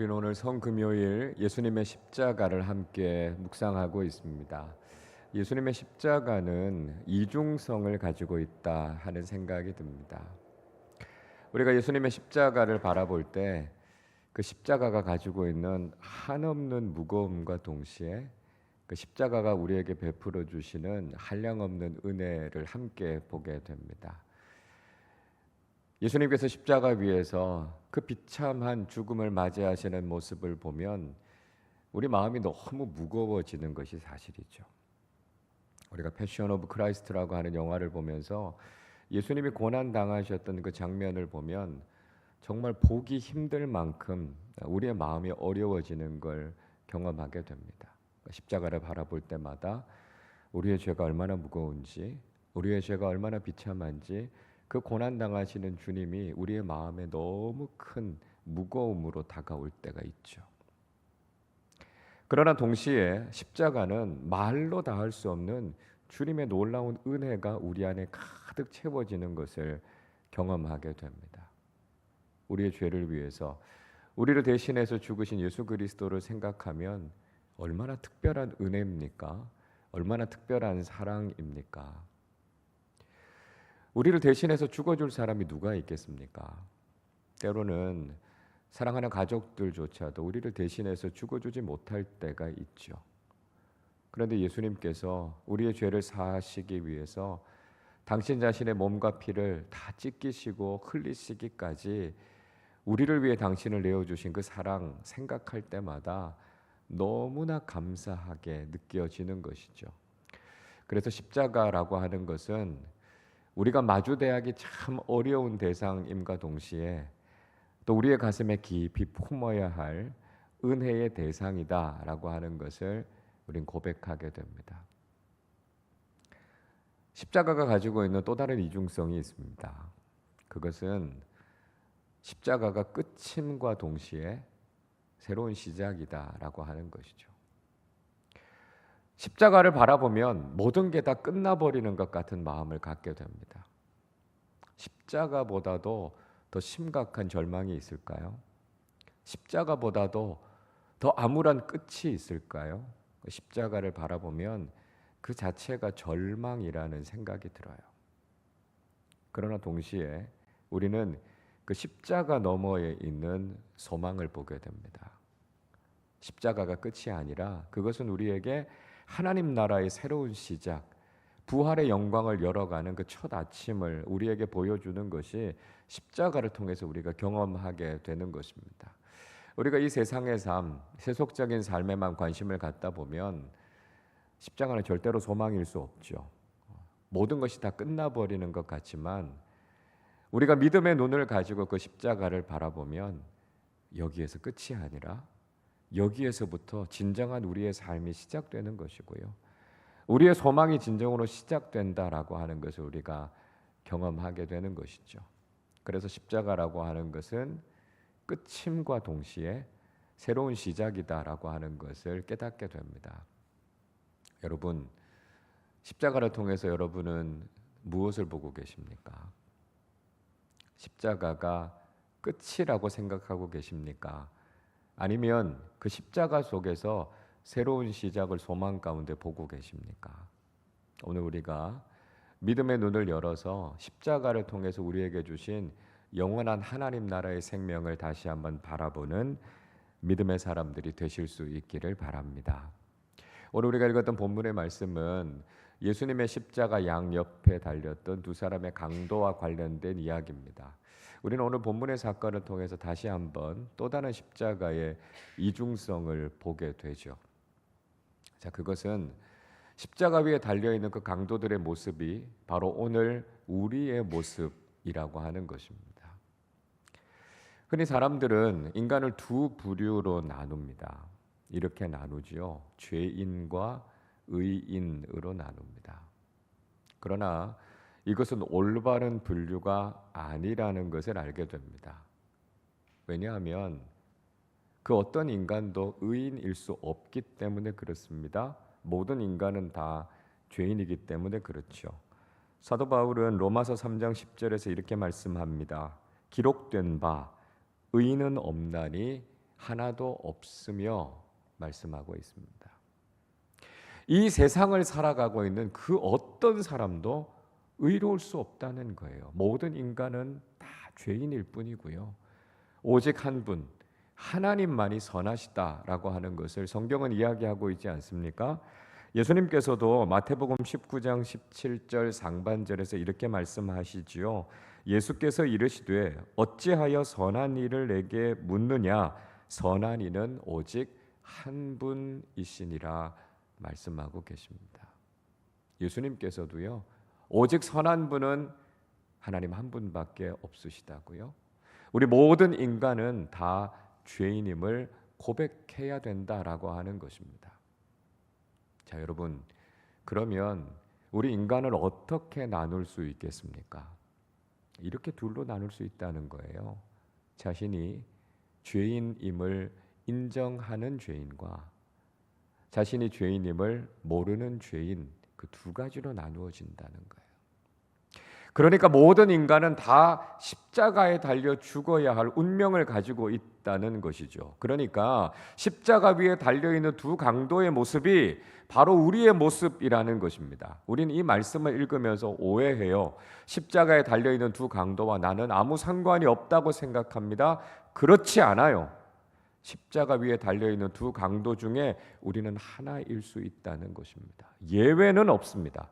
우리는 오늘 성금요일 예수님의 십자가를 함께 묵상하고 있습니다. 예수님의 십자가는 이중성을 가지고 있다 하는 생각이 듭니다. 우리가 예수님의 십자가를 바라볼 때 그 십자가가 가지고 있는 한없는 무거움과 동시에 그 십자가가 우리에게 베풀어 주시는 한량없는 은혜를 함께 보게 됩니다. 예수님께서 십자가 위에서 그 비참한 죽음을 맞이하시는 모습을 보면 우리 마음이 너무 무거워지는 것이 사실이죠. 우리가 패션 오브 크라이스트라고 하는 영화를 보면서 예수님이 고난 당하셨던 그 장면을 보면 정말 보기 힘들 만큼 우리의 마음이 어려워지는 걸 경험하게 됩니다. 십자가를 바라볼 때마다 우리의 죄가 얼마나 무거운지, 우리의 죄가 얼마나 비참한지, 그 고난 당하시는 주님이 우리의 마음에 너무 큰 무거움으로 다가올 때가 있죠. 그러나 동시에 십자가는 말로 다 할 수 없는 주님의 놀라운 은혜가 우리 안에 가득 채워지는 것을 경험하게 됩니다. 우리의 죄를 위해서 우리를 대신해서 죽으신 예수 그리스도를 생각하면 얼마나 특별한 은혜입니까? 얼마나 특별한 사랑입니까? 우리를 대신해서 죽어줄 사람이 누가 있겠습니까? 때로는 사랑하는 가족들조차도 우리를 대신해서 죽어주지 못할 때가 있죠. 그런데 예수님께서 우리의 죄를 사하시기 위해서 당신 자신의 몸과 피를 다 찢기시고 흘리시기까지 우리를 위해 당신을 내어주신 그 사랑 생각할 때마다 너무나 감사하게 느껴지는 것이죠. 그래서 십자가라고 하는 것은 우리가 마주대하기 참 어려운 대상임과 동시에 또 우리의 가슴에 깊이 품어야 할 은혜의 대상이다라고 하는 것을 우린 고백하게 됩니다. 십자가가 가지고 있는 또 다른 이중성이 있습니다. 그것은 십자가가 끝임과 동시에 새로운 시작이다라고 하는 것이죠. 십자가를 바라보면 모든 게 다 끝나버리는 것 같은 마음을 갖게 됩니다. 십자가보다도 더 심각한 절망이 있을까요? 십자가보다도 더 암울한 끝이 있을까요? 십자가를 바라보면 그 자체가 절망이라는 생각이 들어요. 그러나 동시에 우리는 그 십자가 너머에 있는 소망을 보게 됩니다. 십자가가 끝이 아니라 그것은 우리에게 하나님 나라의 새로운 시작, 부활의 영광을 열어가는 그 첫 아침을 우리에게 보여주는 것이 십자가를 통해서 우리가 경험하게 되는 것입니다. 우리가 이 세상의 삶, 세속적인 삶에만 관심을 갖다 보면 십자가는 절대로 소망일 수 없죠. 모든 것이 다 끝나버리는 것 같지만 우리가 믿음의 눈을 가지고 그 십자가를 바라보면 여기에서 끝이 아니라 여기에서부터 진정한 우리의 삶이 시작되는 것이고요. 우리의 소망이 진정으로 시작된다라고 하는 것을 우리가 경험하게 되는 것이죠. 그래서 십자가라고 하는 것은 끝임과 동시에 새로운 시작이다라고 하는 것을 깨닫게 됩니다. 여러분, 십자가를 통해서 여러분은 무엇을 보고 계십니까? 십자가가 끝이라고 생각하고 계십니까? 아니면 그 십자가 속에서 새로운 시작을 소망 가운데 보고 계십니까? 오늘 우리가 믿음의 눈을 열어서 십자가를 통해서 우리에게 주신 영원한 하나님 나라의 생명을 다시 한번 바라보는 믿음의 사람들이 되실 수 있기를 바랍니다. 오늘 우리가 읽었던 본문의 말씀은 예수님의 십자가 양옆에 달렸던 두 사람의 강도와 관련된 이야기입니다. 우리는 오늘 본문의 사건을 통해서 다시 한번 또 다른 십자가의 이중성을 보게 되죠. 자, 그것은 십자가 위에 달려있는 그 강도들의 모습이 바로 오늘 우리의 모습이라고 하는 것입니다. 흔히 사람들은 인간을 두 부류로 나눕니다. 이렇게 나누지요. 죄인과 의인으로 나눕니다. 그러나 이것은 올바른 분류가 아니라는 것을 알게 됩니다. 왜냐하면 그 어떤 인간도 의인일 수 없기 때문에 그렇습니다. 모든 인간은 다 죄인이기 때문에 그렇죠. 사도 바울은 로마서 3장 10절에서 이렇게 말씀합니다. 기록된 바 의인은 없나니 하나도 없으며 말씀하고 있습니다. 이 세상을 살아가고 있는 그 어떤 사람도 의로울 수 없다는 거예요. 모든 인간은 다 죄인일 뿐이고요. 오직 한 분, 하나님만이 선하시다라고 하는 것을 성경은 이야기하고 있지 않습니까? 예수님께서도 마태복음 19장 17절 상반절에서 이렇게 말씀하시지요. 예수께서 이르시되 어찌하여 선한 일을 내게 묻느냐? 선한 이는 오직 한 분이시니라 말씀하고 계십니다. 예수님께서도요, 오직 선한 분은 하나님 한 분밖에 없으시다고요. 우리 모든 인간은 다 죄인임을 고백해야 된다라고 하는 것입니다. 자, 여러분, 그러면 우리 인간을 어떻게 나눌 수 있겠습니까? 이렇게 둘로 나눌 수 있다는 거예요. 자신이 죄인임을 인정하는 죄인과 자신이 죄인임을 모르는 죄인, 그 두 가지로 나누어진다는 거예요. 그러니까 모든 인간은 다 십자가에 달려 죽어야 할 운명을 가지고 있다는 것이죠. 그러니까 십자가 위에 달려있는 두 강도의 모습이 바로 우리의 모습이라는 것입니다. 우리는 이 말씀을 읽으면서 오해해요. 십자가에 달려있는 두 강도와 나는 아무 상관이 없다고 생각합니다. 그렇지 않아요. 십자가 위에 달려있는 두 강도 중에 우리는 하나일 수 있다는 것입니다. 예외는 없습니다.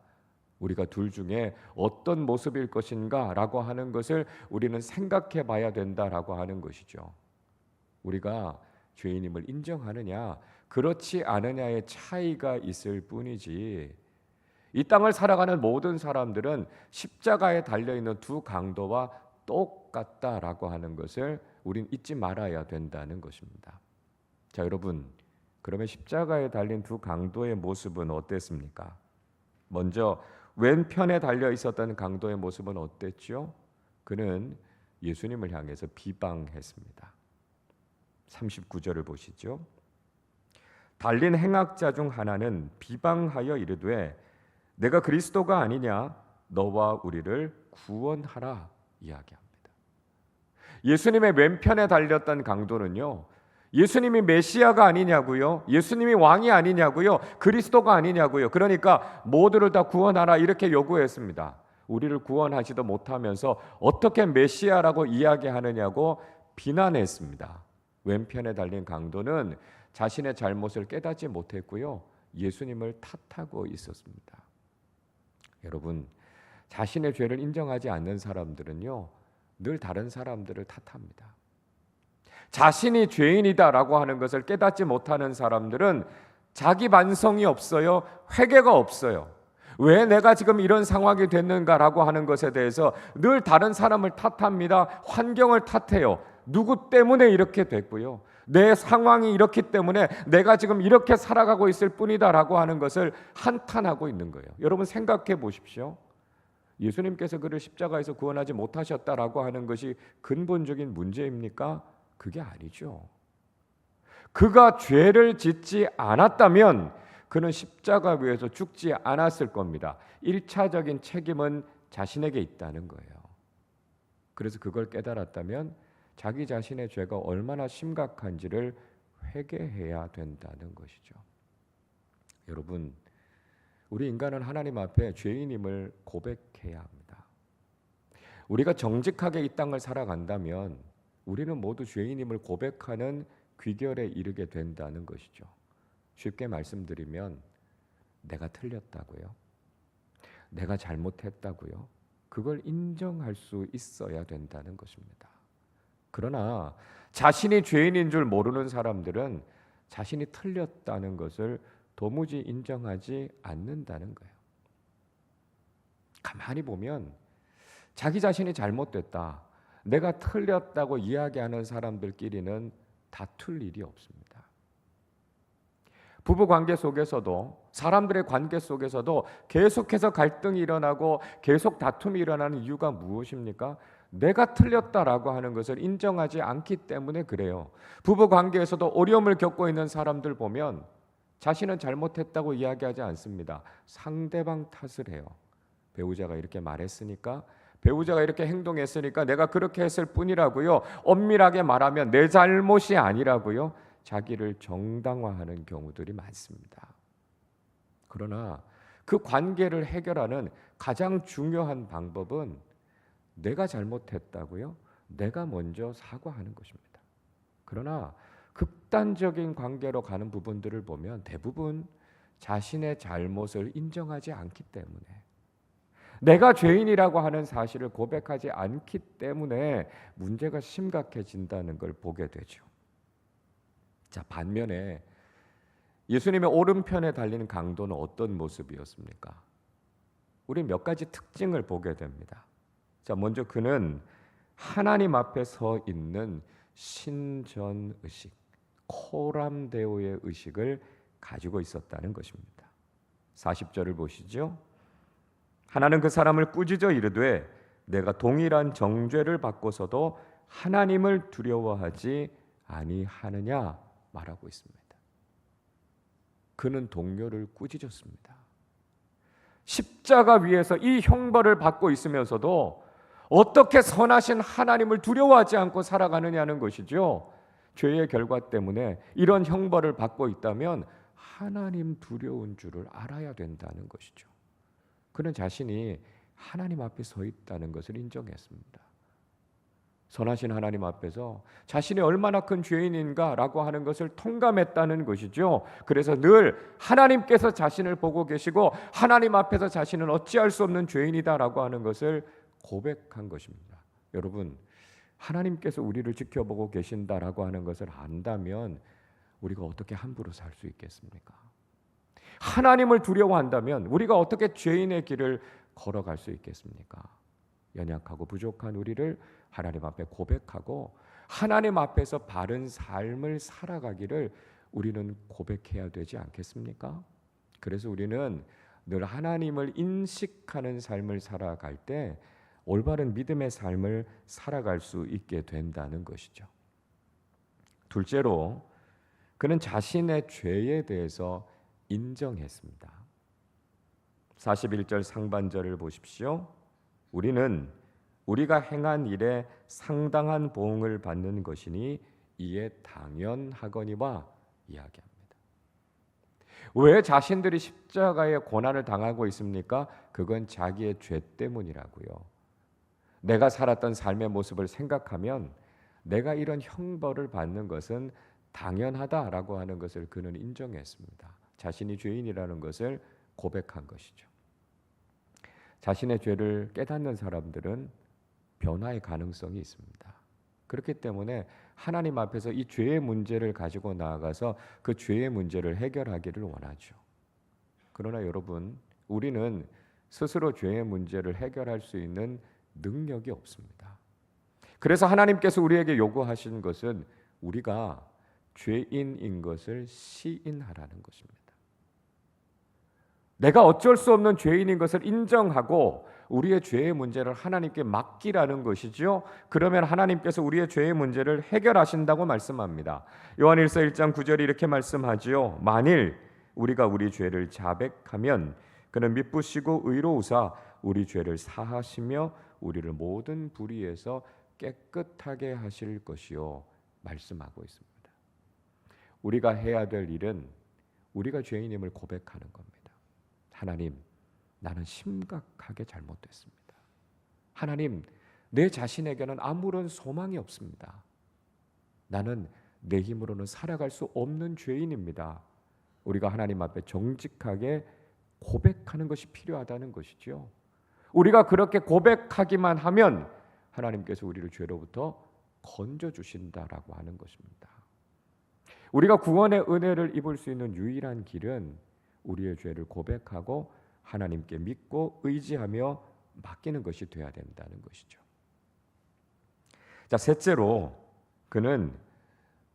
우리가 둘 중에 어떤 모습일 것인가 라고 하는 것을 우리는 생각해 봐야 된다라고 하는 것이죠. 우리가 죄인임을 인정하느냐 그렇지 않느냐의 차이가 있을 뿐이지, 이 땅을 살아가는 모든 사람들은 십자가에 달려있는 두 강도와 똑같다라고 하는 것을 우린 잊지 말아야 된다는 것입니다. 자, 여러분, 그러면 십자가에 달린 두 강도의 모습은 어땠습니까? 먼저 왼편에 달려 있었던 강도의 모습은 어땠죠? 그는 예수님을 향해서 비방했습니다. 39절을 보시죠. 달린 행악자 중 하나는 비방하여 이르되 내가 그리스도가 아니냐? 너와 우리를 구원하라 이야기합니다. 예수님의 왼편에 달렸던 강도는요, 예수님이 메시아가 아니냐고요? 예수님이 왕이 아니냐고요? 그리스도가 아니냐고요? 그러니까 모두를 다 구원하라 이렇게 요구했습니다. 우리를 구원하지도 못하면서 어떻게 메시아라고 이야기하느냐고 비난했습니다. 왼편에 달린 강도는 자신의 잘못을 깨닫지 못했고요, 예수님을 탓하고 있었습니다. 여러분, 자신의 죄를 인정하지 않는 사람들은요, 늘 다른 사람들을 탓합니다. 자신이 죄인이다라고 하는 것을 깨닫지 못하는 사람들은 자기 반성이 없어요. 회개가 없어요. 왜 내가 지금 이런 상황이 됐는가라고 하는 것에 대해서 늘 다른 사람을 탓합니다. 환경을 탓해요. 누구 때문에 이렇게 됐고요, 내 상황이 이렇기 때문에 내가 지금 이렇게 살아가고 있을 뿐이다라고 하는 것을 한탄하고 있는 거예요. 여러분 생각해 보십시오. 예수님께서 그를 십자가에서 구원하지 못하셨다라고 하는 것이 근본적인 문제입니까? 그게 아니죠. 그가 죄를 짓지 않았다면 그는 십자가 위에서 죽지 않았을 겁니다. 1차적인 책임은 자신에게 있다는 거예요. 그래서 그걸 깨달았다면 자기 자신의 죄가 얼마나 심각한지를 회개해야 된다는 것이죠. 여러분, 우리 인간은 하나님 앞에 죄인임을 고백해야 합니다. 우리가 정직하게 이 땅을 살아간다면 우리는 모두 죄인임을 고백하는 귀결에 이르게 된다는 것이죠. 쉽게 말씀드리면 내가 틀렸다고요, 내가 잘못했다고요, 그걸 인정할 수 있어야 된다는 것입니다. 그러나 자신이 죄인인 줄 모르는 사람들은 자신이 틀렸다는 것을 도무지 인정하지 않는다는 거예요. 가만히 보면 자기 자신이 잘못됐다, 내가 틀렸다고 이야기하는 사람들끼리는 다툴 일이 없습니다. 부부 관계 속에서도, 사람들의 관계 속에서도 계속해서 갈등이 일어나고 계속 다툼이 일어나는 이유가 무엇입니까? 내가 틀렸다라고 하는 것을 인정하지 않기 때문에 그래요. 부부 관계에서도 어려움을 겪고 있는 사람들 보면 자신은 잘못했다고 이야기하지 않습니다. 상대방 탓을 해요. 배우자가 이렇게 말했으니까, 배우자가 이렇게 행동했으니까 내가 그렇게 했을 뿐이라고요. 엄밀하게 말하면 내 잘못이 아니라고요. 자기를 정당화하는 경우들이 많습니다. 그러나 그 관계를 해결하는 가장 중요한 방법은 내가 잘못했다고요. 내가 먼저 사과하는 것입니다. 그러나 극단적인 관계로 가는 부분들을 보면 대부분 자신의 잘못을 인정하지 않기 때문에, 내가 죄인이라고 하는 사실을 고백하지 않기 때문에 문제가 심각해진다는 걸 보게 되죠. 자, 반면에 예수님의 오른편에 달린 강도는 어떤 모습이었습니까? 우리 몇 가지 특징을 보게 됩니다. 자, 먼저 그는 하나님 앞에 서 있는 신전의식, 코람데오의 의식을 가지고 있었다는 것입니다. 40절을 보시죠. 하나는 그 사람을 꾸짖어 이르되 내가 동일한 정죄를 받고서도 하나님을 두려워하지 아니하느냐 말하고 있습니다. 그는 동료를 꾸짖었습니다. 십자가 위에서 이 형벌을 받고 있으면서도 어떻게 선하신 하나님을 두려워하지 않고 살아가느냐는 것이죠. 죄의 결과 때문에 이런 형벌을 받고 있다면 하나님 두려운 줄을 알아야 된다는 것이죠. 그는 자신이 하나님 앞에 서 있다는 것을 인정했습니다. 선하신 하나님 앞에서 자신이 얼마나 큰 죄인인가라고 하는 것을 통감했다는 것이죠. 그래서 늘 하나님께서 자신을 보고 계시고 하나님 앞에서 자신은 어찌할 수 없는 죄인이다라고 하는 것을 고백한 것입니다. 여러분, 하나님께서 우리를 지켜보고 계신다라고 하는 것을 안다면 우리가 어떻게 함부로 살 수 있겠습니까? 하나님을 두려워한다면 우리가 어떻게 죄인의 길을 걸어갈 수 있겠습니까? 연약하고 부족한 우리를 하나님 앞에 고백하고 하나님 앞에서 바른 삶을 살아가기를 우리는 고백해야 되지 않겠습니까? 그래서 우리는 늘 하나님을 인식하는 삶을 살아갈 때 올바른 믿음의 삶을 살아갈 수 있게 된다는 것이죠. 둘째로 그는 자신의 죄에 대해서 인정했습니다. 41절 상반절을 보십시오. 우리는 우리가 행한 일에 상당한 보응을 받는 것이니 이에 당연하거니와 이야기합니다. 왜 자신들이 십자가의 고난을 당하고 있습니까? 그건 자기의 죄 때문이라고요. 내가 살았던 삶의 모습을 생각하면 내가 이런 형벌을 받는 것은 당연하다라고 하는 것을 그는 인정했습니다. 자신이 죄인이라는 것을 고백한 것이죠. 자신의 죄를 깨닫는 사람들은 변화의 가능성이 있습니다. 그렇기 때문에 하나님 앞에서 이 죄의 문제를 가지고 나아가서 그 죄의 문제를 해결하기를 원하죠. 그러나 여러분, 우리는 스스로 죄의 문제를 해결할 수 있는 능력이 없습니다. 그래서 하나님께서 우리에게 요구하신 것은 우리가 죄인인 것을 시인하라는 것입니다. 내가 어쩔 수 없는 죄인인 것을 인정하고 우리의 죄의 문제를 하나님께 맡기라는 것이죠. 그러면 하나님께서 우리의 죄의 문제를 해결하신다고 말씀합니다. 요한일서 1장 9절이 이렇게 말씀하지요. 만일 우리가 우리 죄를 자백하면 그는 미쁘시고 의로우사 우리 죄를 사하시며 우리를 모든 불의에서 깨끗하게 하실 것이요 말씀하고 있습니다. 우리가 해야 될 일은 우리가 죄인임을 고백하는 겁니다. 하나님, 나는 심각하게 잘못됐습니다. 하나님, 내 자신에게는 아무런 소망이 없습니다. 나는 내 힘으로는 살아갈 수 없는 죄인입니다. 우리가 하나님 앞에 정직하게 고백하는 것이 필요하다는 것이죠. 우리가 그렇게 고백하기만 하면 하나님께서 우리를 죄로부터 건져주신다라고 하는 것입니다. 우리가 구원의 은혜를 입을 수 있는 유일한 길은 우리의 죄를 고백하고 하나님께 믿고 의지하며 맡기는 것이 되어야 된다는 것이죠. 자, 셋째로 그는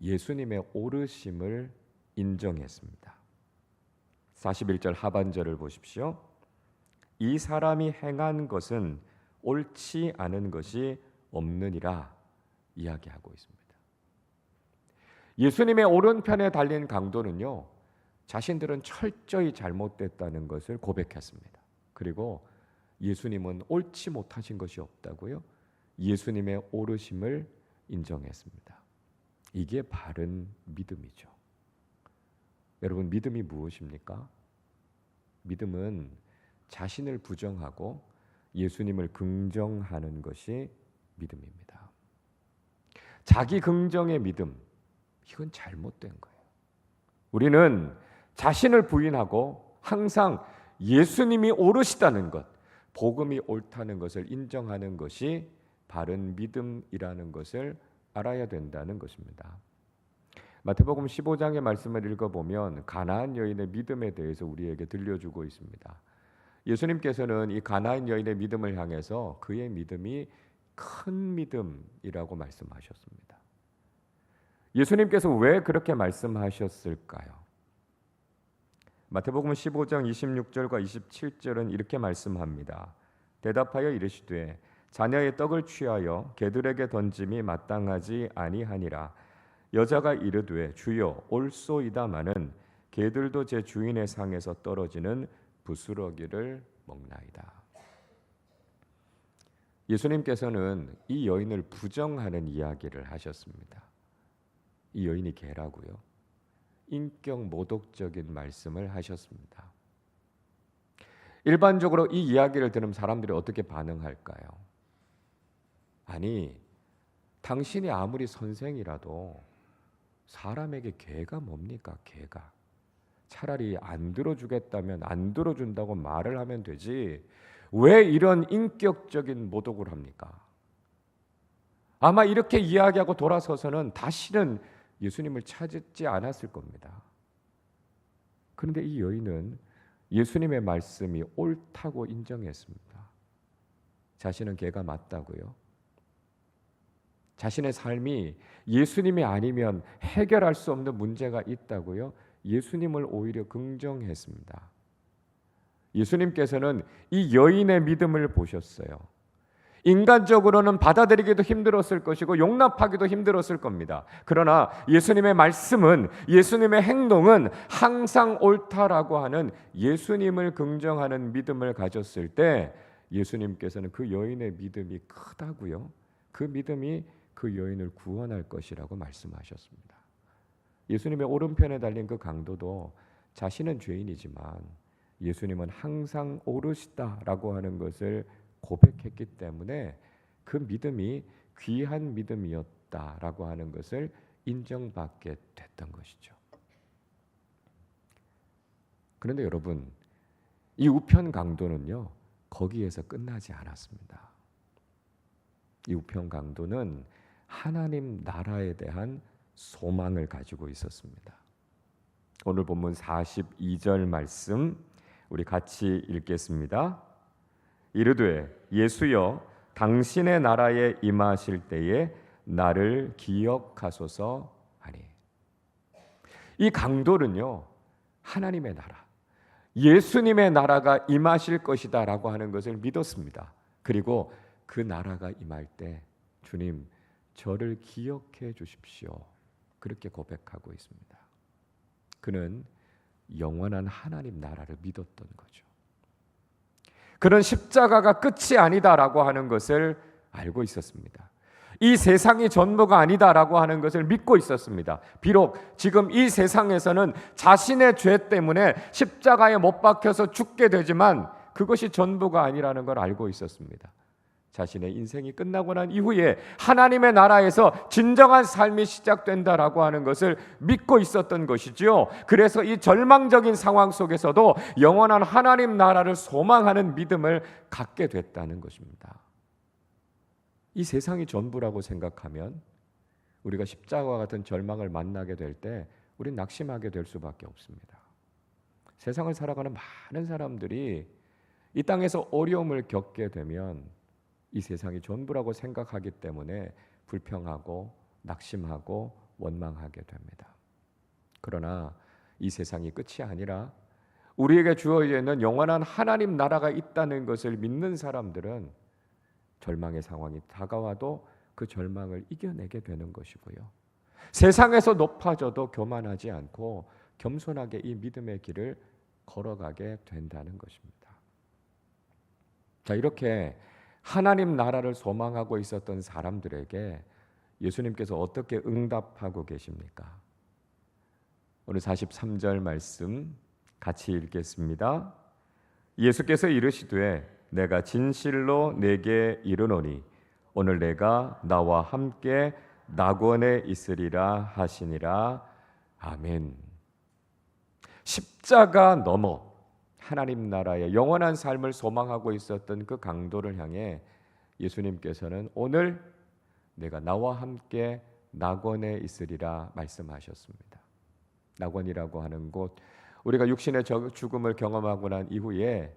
예수님의 오르심을 인정했습니다. 41절 하반절을 보십시오. 이 사람이 행한 것은 옳지 않은 것이 없느니라 이야기하고 있습니다. 예수님의 오른편에 달린 강도는요, 자신들은 철저히 잘못됐다는 것을 고백했습니다. 그리고 예수님은 옳지 못하신 것이 없다고요? 예수님의 옳으심을 인정했습니다. 이게 바른 믿음이죠. 여러분, 믿음이 무엇입니까? 믿음은 자신을 부정하고 예수님을 긍정하는 것이 믿음입니다. 자기 긍정의 믿음, 이건 잘못된 거예요. 우리는 자신을 부인하고 항상 예수님이 옳으시다는 것, 복음이 옳다는 것을 인정하는 것이 바른 믿음이라는 것을 알아야 된다는 것입니다. 마태복음 15장의 말씀을 읽어보면 가나안 여인의 믿음에 대해서 우리에게 들려주고 있습니다. 예수님께서는 이 가나안 여인의 믿음을 향해서 그의 믿음이 큰 믿음이라고 말씀하셨습니다. 예수님께서 왜 그렇게 말씀하셨을까요? 마태복음 15장 26절과 27절은 이렇게 말씀합니다. 대답하여 이르시되 자녀의 떡을 취하여 개들에게 던짐이 마땅하지 아니하니라. 여자가 이르되 주여 올소이다마는 개들도 제 주인의 상에서 떨어지는 부스러기를 먹나이다. 예수님께서는 이 여인을 부정하는 이야기를 하셨습니다. 이 여인이 개라고요? 인격 모독적인 말씀을 하셨습니다. 일반적으로 이 이야기를 들으면 사람들이 어떻게 반응할까요? 아니, 당신이 아무리 선생이라도 사람에게 개가 뭡니까? 개가. 차라리 안 들어주겠다면 안 들어준다고 말을 하면 되지 왜 이런 인격적인 모독을 합니까? 아마 이렇게 이야기하고 돌아서서는 다시는 예수님을 찾지 않았을 겁니다. 그런데 이 여인은 예수님의 말씀이 옳다고 인정했습니다. 자신은 개가 맞다고요? 자신의 삶이 예수님이 아니면 해결할 수 없는 문제가 있다고요? 예수님을 오히려 긍정했습니다. 예수님께서는 이 여인의 믿음을 보셨어요. 인간적으로는 받아들이기도 힘들었을 것이고 용납하기도 힘들었을 겁니다. 그러나 예수님의 말씀은, 예수님의 행동은 항상 옳다라고 하는 예수님을 긍정하는 믿음을 가졌을 때 예수님께서는 그 여인의 믿음이 크다고요. 그 믿음이 그 여인을 구원할 것이라고 말씀하셨습니다. 예수님의 오른편에 달린 그 강도도 자신은 죄인이지만 예수님은 항상 옳으시다라고 하는 것을 고백했기 때문에 그 믿음이 귀한 믿음이었다라고 하는 것을 인정받게 됐던 것이죠. 그런데 여러분, 이 우편 강도는요, 거기에서 끝나지 않았습니다. 이 우편 강도는 하나님 나라에 대한 소망을 가지고 있었습니다. 오늘 본문 42절 말씀 우리 같이 읽겠습니다. 이르되 예수여 당신의 나라에 임하실 때에 나를 기억하소서 하니. 이 강도는요, 하나님의 나라, 예수님의 나라가 임하실 것이다 라고 하는 것을 믿었습니다. 그리고 그 나라가 임할 때 주님 저를 기억해 주십시오, 그렇게 고백하고 있습니다. 그는 영원한 하나님 나라를 믿었던 거죠. 그런 십자가가 끝이 아니다라고 하는 것을 알고 있었습니다. 이 세상이 전부가 아니다라고 하는 것을 믿고 있었습니다. 비록 지금 이 세상에서는 자신의 죄 때문에 십자가에 못 박혀서 죽게 되지만 그것이 전부가 아니라는 걸 알고 있었습니다. 자신의 인생이 끝나고 난 이후에 하나님의 나라에서 진정한 삶이 시작된다라고 하는 것을 믿고 있었던 것이지요. 그래서 이 절망적인 상황 속에서도 영원한 하나님 나라를 소망하는 믿음을 갖게 됐다는 것입니다. 이 세상이 전부라고 생각하면 우리가 십자가와 같은 절망을 만나게 될 때 우린 낙심하게 될 수밖에 없습니다. 세상을 살아가는 많은 사람들이 이 땅에서 어려움을 겪게 되면 이 세상이 전부라고 생각하기 때문에 불평하고 낙심하고 원망하게 됩니다. 그러나 이 세상이 끝이 아니라 우리에게 주어져 있는 영원한 하나님 나라가 있다는 것을 믿는 사람들은 절망의 상황이 다가와도 그 절망을 이겨내게 되는 것이고요. 세상에서 높아져도 교만하지 않고 겸손하게 이 믿음의 길을 걸어가게 된다는 것입니다. 자, 이렇게 하나님 나라를 소망하고 있었던 사람들에게 예수님께서 어떻게 응답하고 계십니까? 오늘 43절 말씀 같이 읽겠습니다. 예수께서 이르시되 내가 진실로 내게 이르노니 오늘 내가 나와 함께 낙원에 있으리라 하시니라. 아멘. 십자가 넘어 하나님 나라의 영원한 삶을 소망하고 있었던 그 강도를 향해 예수님께서는 오늘 내가 나와 함께 낙원에 있으리라 말씀하셨습니다. 낙원이라고 하는 곳, 우리가 육신의 죽음을 경험하고 난 이후에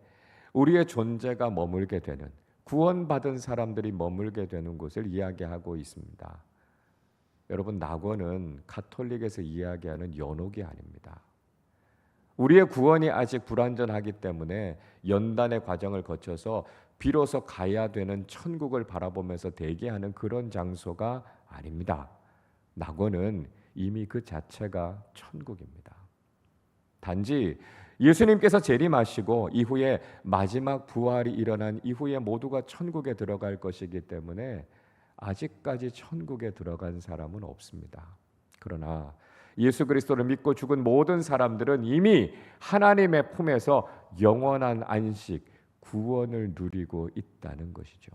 우리의 존재가 머물게 되는, 구원받은 사람들이 머물게 되는 곳을 이야기하고 있습니다. 여러분, 낙원은 가톨릭에서 이야기하는 연옥이 아닙니다. 우리의 구원이 아직 불완전하기 때문에 연단의 과정을 거쳐서 비로소 가야 되는 천국을 바라보면서 대기하는 그런 장소가 아닙니다. 낙원은 이미 그 자체가 천국입니다. 단지 예수님께서 재림하시고 이후에 마지막 부활이 일어난 이후에 모두가 천국에 들어갈 것이기 때문에 아직까지 천국에 들어간 사람은 없습니다. 그러나 예수 그리스도를 믿고 죽은 모든 사람들은 이미 하나님의 품에서 영원한 안식, 구원을 누리고 있다는 것이죠.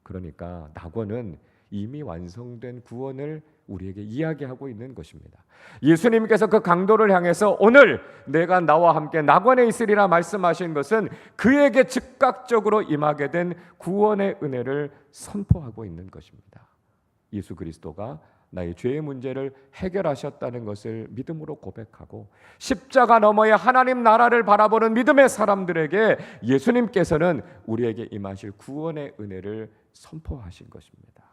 그러니까 낙원은 이미 완성된 구원을 우리에게 이야기하고 있는 것입니다. 예수님께서 그 강도를 향해서 오늘 내가 나와 함께 낙원에 있으리라 말씀하신 것은 그에게 즉각적으로 임하게 된 구원의 은혜를 선포하고 있는 것입니다. 예수 그리스도가 나의 죄의 문제를 해결하셨다는 것을 믿음으로 고백하고 십자가 너머의 하나님 나라를 바라보는 믿음의 사람들에게 예수님께서는 우리에게 임하실 구원의 은혜를 선포하신 것입니다.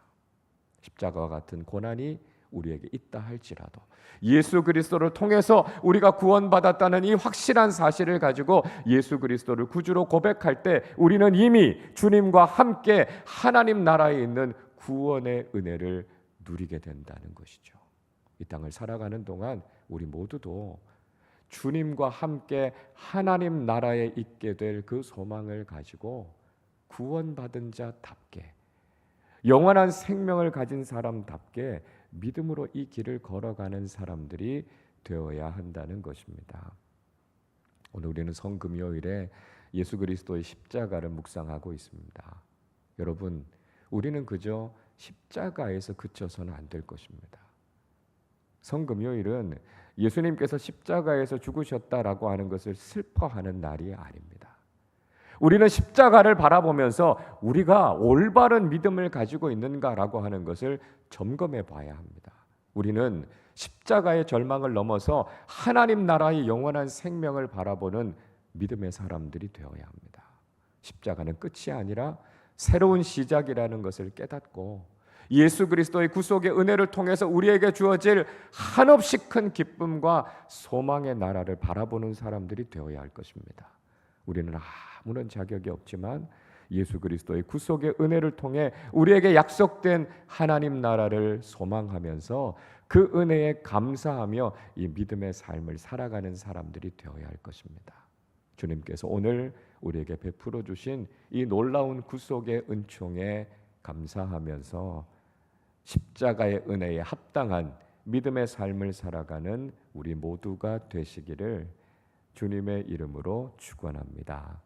십자가와 같은 고난이 우리에게 있다 할지라도 예수 그리스도를 통해서 우리가 구원받았다는 이 확실한 사실을 가지고 예수 그리스도를 구주로 고백할 때 우리는 이미 주님과 함께 하나님 나라에 있는 구원의 은혜를 누리게 된다는 것이죠. 이 땅을 살아가는 동안 우리 모두도 주님과 함께 하나님 나라에 있게 될 그 소망을 가지고 구원받은 자답게 영원한 생명을 가진 사람답게 믿음으로 이 길을 걸어가는 사람들이 되어야 한다는 것입니다. 오늘 우리는 성금요일에 예수 그리스도의 십자가를 묵상하고 있습니다. 여러분, 우리는 그저 십자가에서 그쳐서는 안 될 것입니다. 성금요일은 예수님께서 십자가에서 죽으셨다라고 하는 것을 슬퍼하는 날이 아닙니다. 우리는 십자가를 바라보면서 우리가 올바른 믿음을 가지고 있는가라고 하는 것을 점검해 봐야 합니다. 우리는 십자가의 절망을 넘어서 하나님 나라의 영원한 생명을 바라보는 믿음의 사람들이 되어야 합니다. 십자가는 끝이 아니라 새로운 시작이라는 것을 깨닫고 예수 그리스도의 구속의 은혜를 통해서 우리에게 주어질 한없이 큰 기쁨과 소망의 나라를 바라보는 사람들이 되어야 할 것입니다. 우리는 아무런 자격이 없지만 예수 그리스도의 구속의 은혜를 통해 우리에게 약속된 하나님 나라를 소망하면서 그 은혜에 감사하며 이 믿음의 삶을 살아가는 사람들이 되어야 할 것입니다. 주님께서 오늘 우리에게 베풀어 주신 이 놀라운 구속의 은총에 감사하면서 십자가의 은혜에 합당한 믿음의 삶을 살아가는 우리 모두가 되시기를 주님의 이름으로 축원합니다.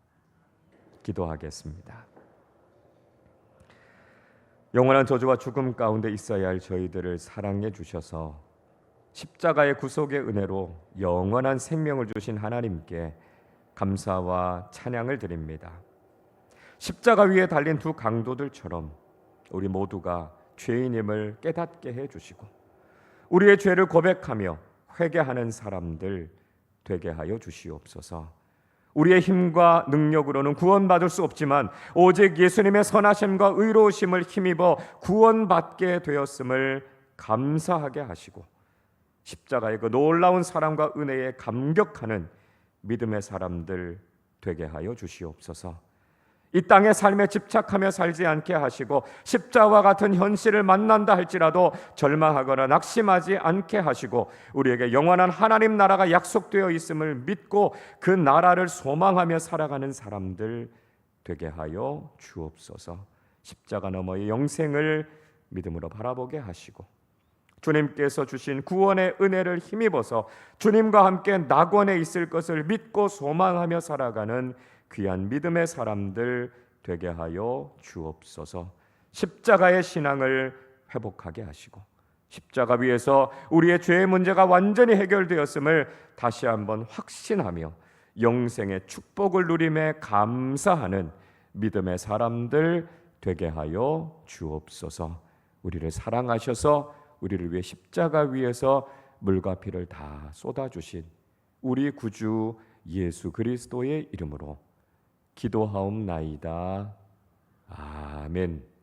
기도하겠습니다. 영원한 저주와 죽음 가운데 있어야 할 저희들을 사랑해 주셔서 십자가의 구속의 은혜로 영원한 생명을 주신 하나님께 감사와 찬양을 드립니다. 십자가 위에 달린 두 강도들처럼 우리 모두가 죄인임을 깨닫게 해주시고 우리의 죄를 고백하며 회개하는 사람들 되게 하여 주시옵소서. 우리의 힘과 능력으로는 구원받을 수 없지만 오직 예수님의 선하심과 의로우심을 힘입어 구원받게 되었음을 감사하게 하시고 십자가의 그 놀라운 사랑과 은혜에 감격하는 믿음의 사람들 되게 하여 주시옵소서. 이 땅의 삶에 집착하며 살지 않게 하시고 십자가와 같은 현실을 만난다 할지라도 절망하거나 낙심하지 않게 하시고 우리에게 영원한 하나님 나라가 약속되어 있음을 믿고 그 나라를 소망하며 살아가는 사람들 되게 하여 주옵소서. 십자가 너머의 영생을 믿음으로 바라보게 하시고 주님께서 주신 구원의 은혜를 힘입어서 주님과 함께 낙원에 있을 것을 믿고 소망하며 살아가는 귀한 믿음의 사람들 되게 하여 주옵소서. 십자가의 신앙을 회복하게 하시고 십자가 위에서 우리의 죄의 문제가 완전히 해결되었음을 다시 한번 확신하며 영생의 축복을 누림에 감사하는 믿음의 사람들 되게 하여 주옵소서. 우리를 사랑하셔서 우리를 위해 십자가 위에서 물과 피를 다 쏟아주신 우리 구주 예수 그리스도의 이름으로 기도하옵나이다. 아멘.